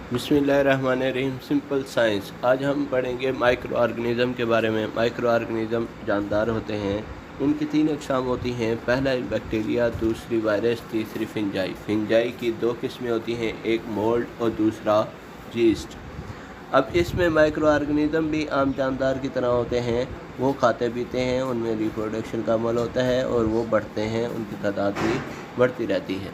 बिस्मिल्लाहिर्रहमानिर्रहीम। Simple science. आज हम पढ़ेंगे माइक्रो ऑर्गेनिज़म के बारे में। माइक्रो ऑर्गेनिज़म जानदार होते हैं। इनकी 3 अक़साम होती हैं। पहला बैक्टीरिया, दूसरी वायरस, तीसरी फिंजाई। फिंजाई की 2 किस्में होती हैं, एक मोल्ड और दूसरा यीस्ट। अब इसमें माइक्रो ऑर्गेनिज़म भी आम जानदार की तरह होते हैं। वो खाते पीते हैं, उनमें रिप्रोडक्शन का अमल होता है और वो बढ़ते हैं, उनकी तादाद भी बढ़ती रहती है।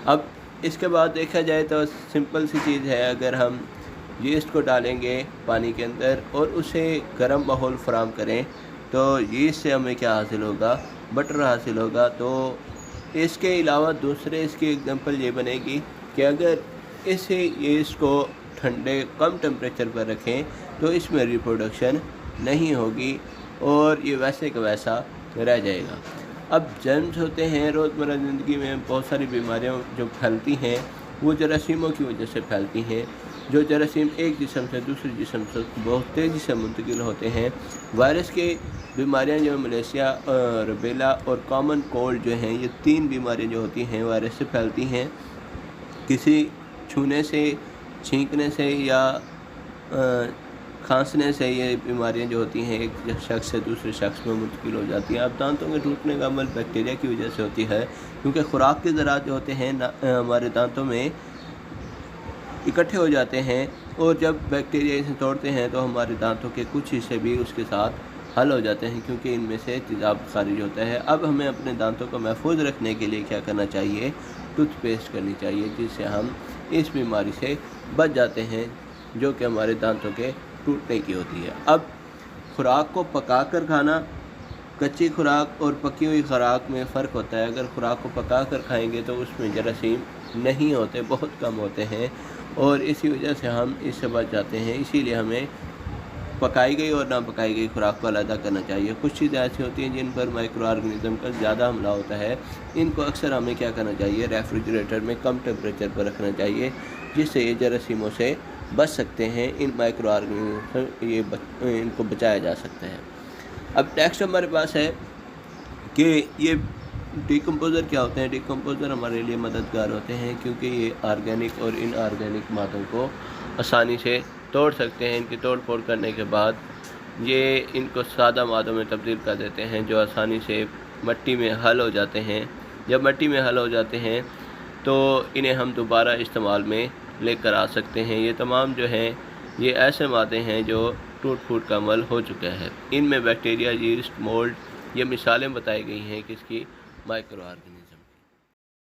अब इसके बाद देखा जाए तो सिंपल सी चीज़ है, अगर हम यीस्ट को डालेंगे पानी के अंदर और उसे गर्म माहौल फराहम करें तो यीस्ट से हमें क्या हासिल होगा, बटर हासिल होगा। तो इसके अलावा दूसरे इसकी एग्जांपल ये बनेगी कि अगर इस यीस्ट को ठंडे कम टेम्परेचर पर रखें तो इसमें रिप्रोडक्शन नहीं होगी और ये वैसे का वैसा रह जाएगा। अब जर्म्स होते हैं, रोज़मर्रा ज़िंदगी में बहुत सारी बीमारियां जो फैलती हैं वो जरासीमों की वजह से फैलती हैं। जो जरासीम एक जिस्म से दूसरे जिस्म से बहुत तेज़ी से मुंतकिल होते हैं। वायरस के बीमारियां जो मलेशिया, रुबेला और कॉमन कोल्ड जो हैं, ये 3 बीमारियां जो होती हैं वायरस से फैलती हैं। किसी छूने से, छींकने से या खांसने से ये बीमारियां जो होती हैं एक शख्स से दूसरे शख्स में मुंतकिल हो जाती हैं। अब दांतों के टूटने का अमल बैक्टीरिया की वजह से होती है, क्योंकि खुराक के ज़रात जो होते हैं हमारे दांतों में इकट्ठे हो जाते हैं और जब बैक्टीरिया इसे तोड़ते हैं तो हमारे दांतों के कुछ हिस्से भी उसके साथ हल हो जाते हैं, क्योंकि इनमें से तेज़ाब खारिज होता है। अब हमें अपने दांतों को महफूज रखने के लिए क्या करना चाहिए, टूथपेस्ट करनी चाहिए, जिससे हम इस बीमारी से बच जाते हैं जो कि हमारे दांतों के टूटने की होती है। अब खुराक को पका कर खाना, कच्ची खुराक और पकी हुई खुराक में फ़र्क होता है। अगर खुराक को पका कर खाएंगे तो उसमें जरासीम नहीं होते, बहुत कम होते हैं और इसी वजह से हम इससे बच जाते हैं। इसीलिए हमें पकाई गई और ना पकाई गई खुराक को अलग करना चाहिए। कुछ चीज़ें ऐसी होती हैं जिन पर माइक्रो ऑर्गेनिज़म का ज़्यादा हमला होता है, इनको अक्सर हमें क्या करना चाहिए, रेफ्रिजरेटर में कम टेम्परेचर पर रखना चाहिए, जिससे ये जरासीमों से बच सकते हैं। इन माइक्रो ऑर्गेनिज़म इनको बचाया जा सकता है। अब नेक्स्ट हमारे पास है कि ये डिकम्पोज़र क्या होते हैं। डिकम्पोज़र हमारे लिए मददगार होते हैं क्योंकि ये ऑर्गेनिक और इनऑर्गेनिक मादों को आसानी से तोड़ सकते हैं। इनकी तोड़ फोड़ करने के बाद ये इनको सादा मादों में तब्दील कर देते हैं जो आसानी से मिट्टी में हल हो जाते हैं। जब मिट्टी में हल हो जाते हैं तो इन्हें हम दोबारा इस्तेमाल में लेकर आ सकते हैं। ये तमाम जो हैं ये ऐसे मादे हैं जो टूट फूट का अमल हो चुका है। इनमें बैक्टीरिया, यीस्ट, मोल्ड, ये मिसालें बताई गई हैं किसकी, माइक्रो ऑर्गेनिज़म।